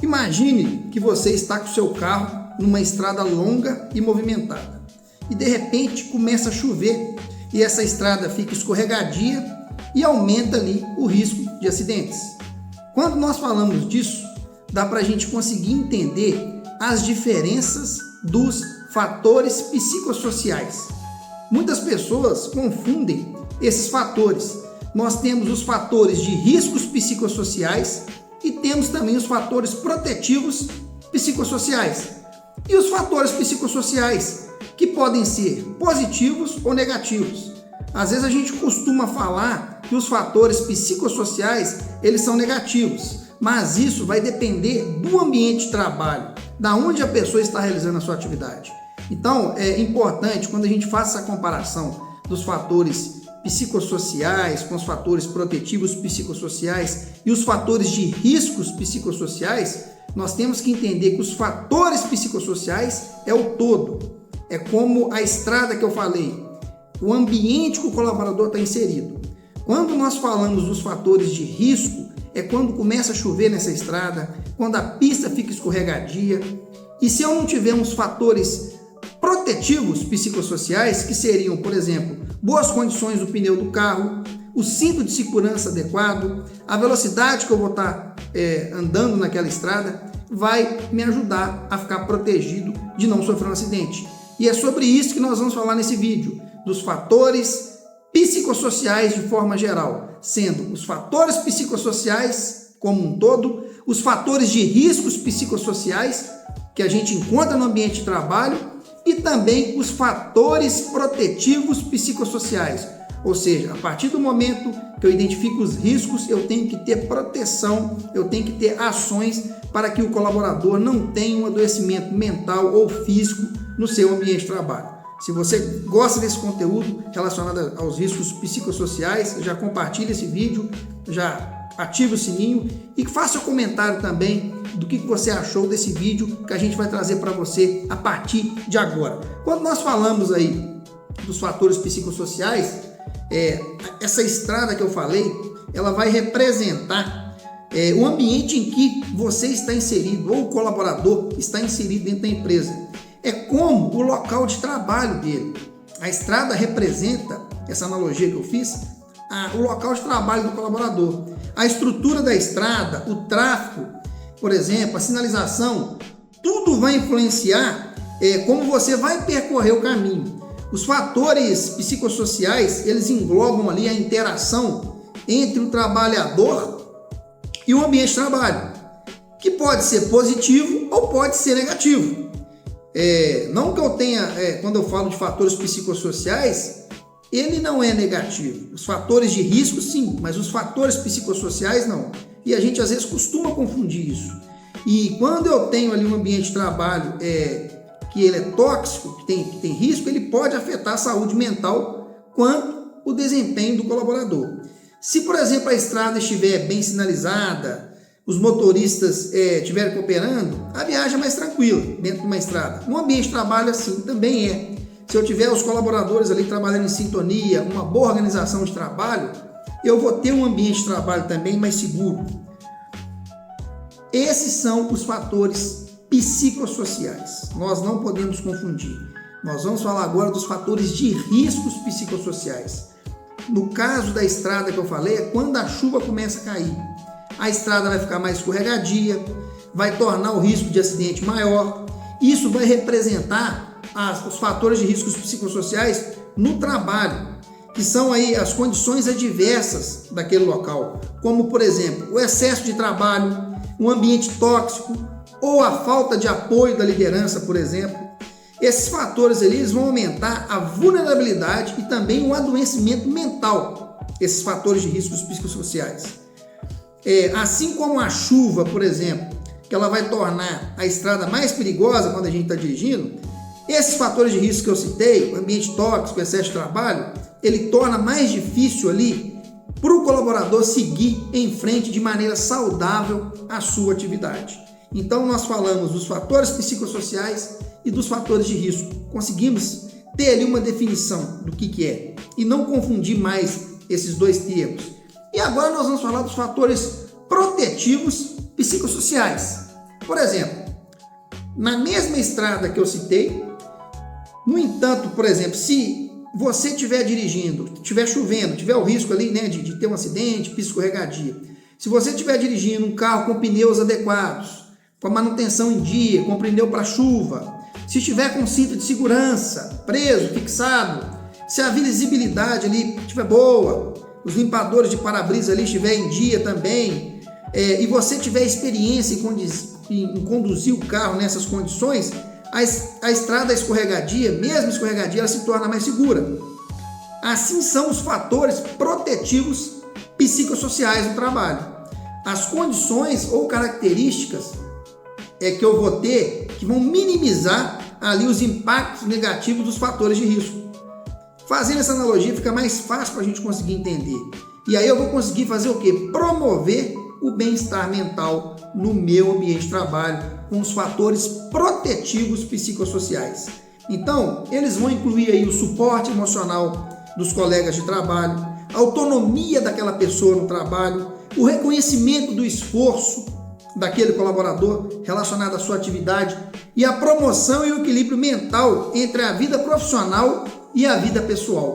Imagine que você está com o seu carro numa estrada longa e movimentada e de repente começa a chover e essa estrada fica escorregadia e aumenta ali o risco de acidentes. Quando nós falamos disso, dá para a gente conseguir entender as diferenças dos fatores psicossociais. Muitas pessoas confundem esses fatores. Nós temos os fatores de riscos psicossociais e temos também os fatores protetivos psicossociais. E os fatores psicossociais, que podem ser positivos ou negativos. Às vezes a gente costuma falar que os fatores psicossociais, eles são negativos, mas isso vai depender do ambiente de trabalho, da onde a pessoa está realizando a sua atividade. Então, é importante, quando a gente faz essa comparação dos fatores psicossociais com os fatores protetivos psicossociais e os fatores de riscos psicossociais, nós temos que entender que os fatores psicossociais é o todo. É como a estrada que eu falei, o ambiente que o colaborador está inserido. Quando nós falamos dos fatores de risco, é quando começa a chover nessa estrada, quando a pista fica escorregadia. E se eu não tiver uns fatores protetivos psicossociais, que seriam, por exemplo, boas condições do pneu do carro, o cinto de segurança adequado, a velocidade que eu vou estar andando naquela estrada, vai me ajudar a ficar protegido de não sofrer um acidente. E é sobre isso que nós vamos falar nesse vídeo, dos fatores psicossociais de forma geral, sendo os fatores psicossociais como um todo, os fatores de riscos psicossociais que a gente encontra no ambiente de trabalho e também os fatores protetivos psicossociais. Ou seja, a partir do momento que eu identifico os riscos, eu tenho que ter proteção, eu tenho que ter ações para que o colaborador não tenha um adoecimento mental ou físico no seu ambiente de trabalho. Se você gosta desse conteúdo relacionado aos riscos psicossociais, já compartilhe esse vídeo, já ative o sininho e faça um comentário também do que você achou desse vídeo que a gente vai trazer para você a partir de agora. Quando nós falamos aí dos fatores psicossociais, essa estrada que eu falei, ela vai representar o ambiente em que você está inserido ou o colaborador está inserido dentro da empresa. É como o local de trabalho dele. A estrada representa, essa analogia que eu fiz, o local de trabalho do colaborador. A estrutura da estrada, o tráfego, por exemplo, a sinalização, tudo vai influenciar como você vai percorrer o caminho. Os fatores psicossociais, eles englobam ali a interação entre o trabalhador e o ambiente de trabalho, que pode ser positivo ou pode ser negativo. Não que eu tenha, quando eu falo de fatores psicossociais, ele não é negativo. Os fatores de risco, sim, mas os fatores psicossociais, não. E a gente, às vezes, costuma confundir isso. E quando eu tenho ali um ambiente de trabalho que ele é tóxico, que tem risco, ele pode afetar a saúde mental quanto o desempenho do colaborador. Se, por exemplo, a estrada estiver bem sinalizada, os motoristas estiverem cooperando, a viagem é mais tranquila dentro de uma estrada. No ambiente de trabalho, assim, também é. Se eu tiver os colaboradores ali trabalhando em sintonia, uma boa organização de trabalho, eu vou ter um ambiente de trabalho também mais seguro. Esses são os fatores psicossociais. Nós não podemos confundir. Nós vamos falar agora dos fatores de riscos psicossociais. No caso da estrada que eu falei, é quando a chuva começa a cair. A estrada vai ficar mais escorregadia, vai tornar o risco de acidente maior. Isso vai representar os fatores de riscos psicossociais no trabalho, que são aí as condições adversas daquele local, como, por exemplo, o excesso de trabalho, um ambiente tóxico ou a falta de apoio da liderança, por exemplo. Esses fatores ali, eles vão aumentar a vulnerabilidade e também o adoecimento mental, esses fatores de riscos psicossociais. Assim como a chuva, por exemplo, que ela vai tornar a estrada mais perigosa quando a gente está dirigindo, esses fatores de risco que eu citei, o ambiente tóxico, o excesso de trabalho, ele torna mais difícil ali para o colaborador seguir em frente de maneira saudável a sua atividade. Então nós falamos dos fatores psicossociais e dos fatores de risco. Conseguimos ter ali uma definição do que é e não confundir mais esses dois termos. E agora nós vamos falar dos fatores protetivos psicossociais. Por exemplo, na mesma estrada que eu citei, no entanto, por exemplo, se você estiver dirigindo, estiver chovendo, tiver o risco ali, né, de ter um acidente, pista escorregadia, se você estiver dirigindo um carro com pneus adequados, com manutenção em dia, com pneu para chuva, se estiver com cinto de segurança preso, fixado, se a visibilidade ali estiver boa, os limpadores de para-brisa ali estiverem em dia também, e você tiver experiência em conduzir o carro nessas condições, a estrada escorregadia, mesmo escorregadia, ela se torna mais segura. Assim são os fatores protetivos psicossociais do trabalho. As condições ou características que eu vou ter que vão minimizar ali os impactos negativos dos fatores de risco. Fazendo essa analogia fica mais fácil para a gente conseguir entender. E aí eu vou conseguir fazer o quê? Promover o bem-estar mental no meu ambiente de trabalho com os fatores protetivos psicossociais. Então, eles vão incluir aí o suporte emocional dos colegas de trabalho, a autonomia daquela pessoa no trabalho, o reconhecimento do esforço daquele colaborador relacionado à sua atividade e a promoção e o equilíbrio mental entre a vida profissional e a vida pessoal.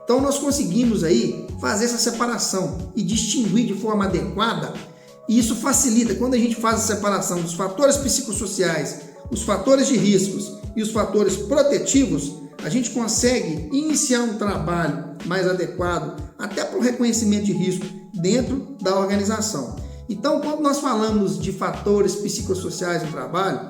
Então nós conseguimos aí fazer essa separação e distinguir de forma adequada, e isso facilita quando a gente faz a separação dos fatores psicossociais, os fatores de riscos e os fatores protetivos, a gente consegue iniciar um trabalho mais adequado até para o reconhecimento de risco dentro da organização. Então, quando nós falamos de fatores psicossociais no trabalho,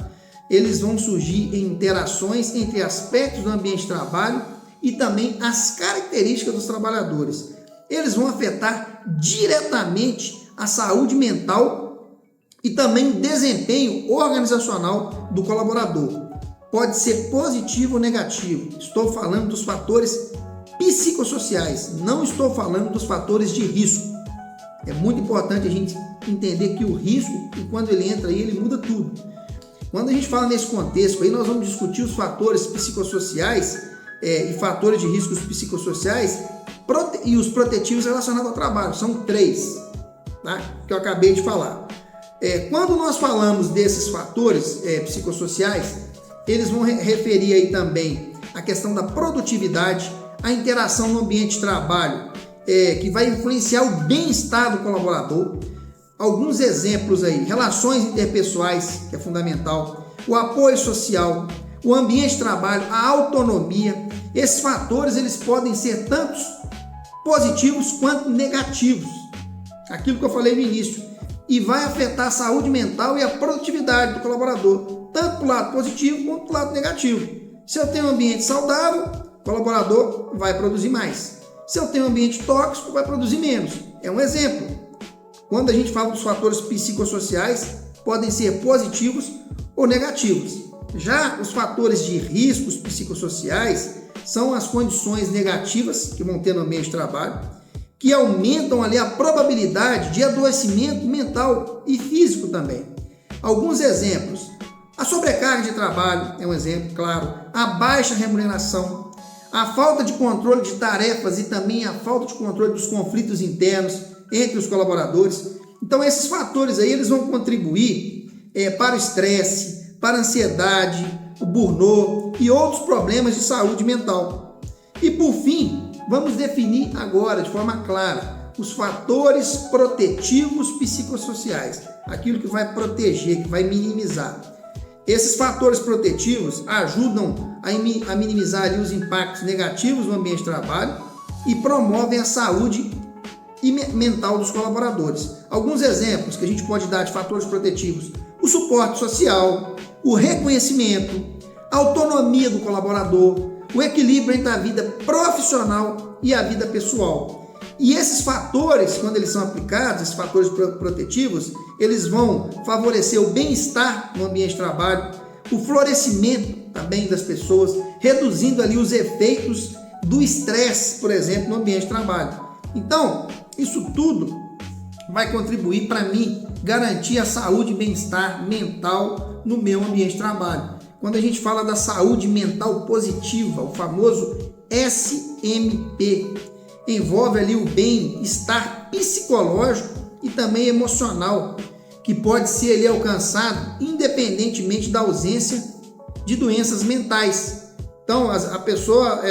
eles vão surgir em interações entre aspectos do ambiente de trabalho e também as características dos trabalhadores. Eles vão afetar diretamente a saúde mental e também o desempenho organizacional do colaborador. Pode ser positivo ou negativo. Estou falando dos fatores psicossociais, não estou falando dos fatores de risco. É muito importante a gente entender que o risco, quando ele entra aí, ele muda tudo. Quando a gente fala nesse contexto, aí nós vamos discutir os fatores psicossociais e fatores de riscos psicossociais e os protetivos relacionados ao trabalho. São 3, tá? Que eu acabei de falar. Quando nós falamos desses fatores psicossociais, eles vão referir aí também a questão da produtividade, a interação no ambiente de trabalho, que vai influenciar o bem-estar do colaborador. Alguns exemplos aí: relações interpessoais, que é fundamental, o apoio social, o ambiente de trabalho, a autonomia. Esses fatores eles podem ser tanto positivos quanto negativos, aquilo que eu falei no início, e vai afetar a saúde mental e a produtividade do colaborador, tanto para o lado positivo quanto para o lado negativo. Se eu tenho um ambiente saudável, o colaborador vai produzir mais. Se eu tenho um ambiente tóxico, vai produzir menos. É um exemplo. Quando a gente fala dos fatores psicossociais, podem ser positivos ou negativos. Já os fatores de riscos psicossociais são as condições negativas que vão ter no ambiente de trabalho, que aumentam ali a probabilidade de adoecimento mental e físico também. Alguns exemplos: a sobrecarga de trabalho é um exemplo, claro, a baixa remuneração, a falta de controle de tarefas e também a falta de controle dos conflitos internos entre os colaboradores. Então esses fatores aí eles vão contribuir para o estresse, para a ansiedade, o burnout e outros problemas de saúde mental. E por fim, vamos definir agora de forma clara os fatores protetivos psicossociais, aquilo que vai proteger, que vai minimizar. Esses fatores protetivos ajudam a minimizar ali os impactos negativos no ambiente de trabalho e promovem a saúde mental dos colaboradores. Alguns exemplos que a gente pode dar de fatores protetivos: o suporte social, o reconhecimento, a autonomia do colaborador, o equilíbrio entre a vida profissional e a vida pessoal. E esses fatores, quando eles são aplicados, esses fatores protetivos, eles vão favorecer o bem-estar no ambiente de trabalho, o florescimento também das pessoas, reduzindo ali os efeitos do estresse, por exemplo, no ambiente de trabalho. Então, isso tudo vai contribuir para mim garantir a saúde e bem-estar mental no meu ambiente de trabalho. Quando a gente fala da saúde mental positiva, o famoso SMP, envolve ali o bem-estar psicológico e também emocional, que pode ser ali alcançado independentemente da ausência de doenças mentais. Então, a pessoa,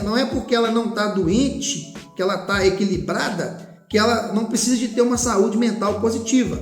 não é porque ela não está doente, que ela está equilibrada, que ela não precisa de ter uma saúde mental positiva.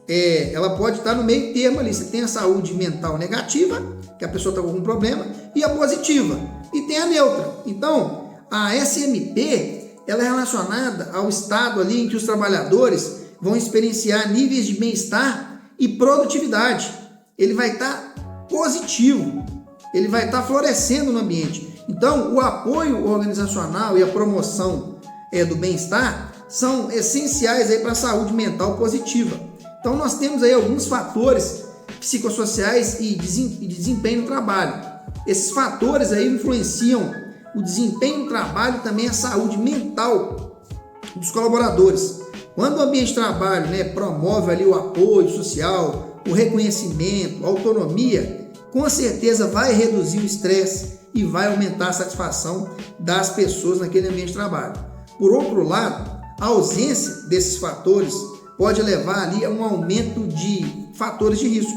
Ela pode estar no meio termo ali. Você tem a saúde mental negativa, que a pessoa está com algum problema, e a positiva, e tem a neutra. Então, a SMP, ela é relacionada ao estado ali em que os trabalhadores vão experienciar níveis de bem-estar e produtividade. Ele vai estar positivo, ele vai estar florescendo no ambiente. Então, o apoio organizacional e a promoção do bem-estar são essenciais para a saúde mental positiva. Então, nós temos aí alguns fatores psicossociais e de desempenho no trabalho. Esses fatores aí influenciam o desempenho no trabalho e também a saúde mental dos colaboradores. Quando o ambiente de trabalho promove ali o apoio social, o reconhecimento, a autonomia, com certeza vai reduzir o estresse e vai aumentar a satisfação das pessoas naquele ambiente de trabalho. Por outro lado, a ausência desses fatores pode levar ali a um aumento de fatores de risco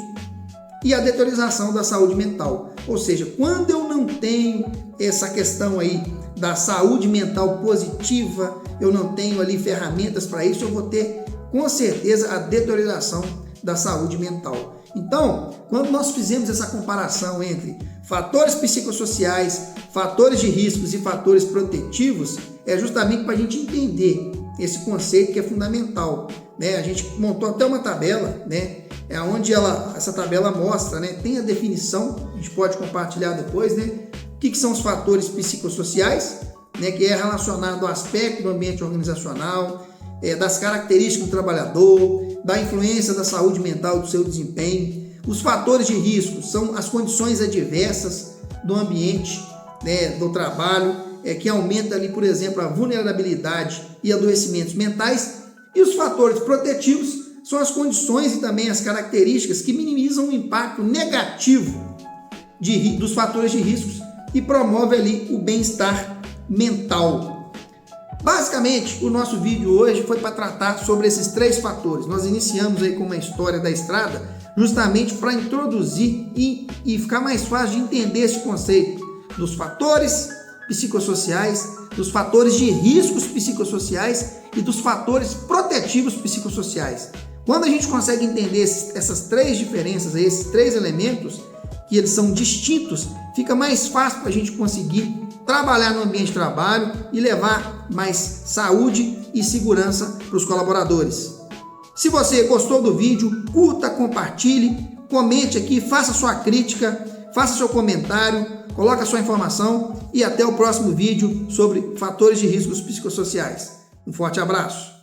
e a deteriorização da saúde mental. Ou seja, quando eu não tenho essa questão aí da saúde mental positiva, eu não tenho ali ferramentas para isso, eu vou ter com certeza a deterioração da saúde mental. Então, quando nós fizemos essa comparação entre fatores psicossociais, fatores de riscos e fatores protetivos, é justamente para a gente entender esse conceito que é fundamental. A gente montou até uma tabela, onde essa tabela mostra, tem a definição, a gente pode compartilhar depois, o que são os fatores psicossociais, que é relacionado ao aspecto do ambiente organizacional, das características do trabalhador, da influência da saúde mental do seu desempenho. Os fatores de risco são as condições adversas do ambiente do trabalho, que aumenta ali, por exemplo, a vulnerabilidade e adoecimentos mentais. E os fatores protetivos são as condições e também as características que minimizam o impacto negativo dos fatores de riscos e promove ali o bem-estar mental. Basicamente, o nosso vídeo hoje foi para tratar sobre esses 3 fatores. Nós iniciamos aí com uma história da estrada, justamente para introduzir e ficar mais fácil de entender esse conceito dos fatores psicossociais, dos fatores de riscos psicossociais e dos fatores protetivos psicossociais. Quando a gente consegue entender essas 3 diferenças, esses 3 elementos, que eles são distintos, fica mais fácil para a gente conseguir trabalhar no ambiente de trabalho e levar mais saúde e segurança para os colaboradores. Se você gostou do vídeo, curta, compartilhe, comente aqui, faça sua crítica, faça seu comentário, coloque a sua informação e até o próximo vídeo sobre fatores de riscos psicossociais. Um forte abraço!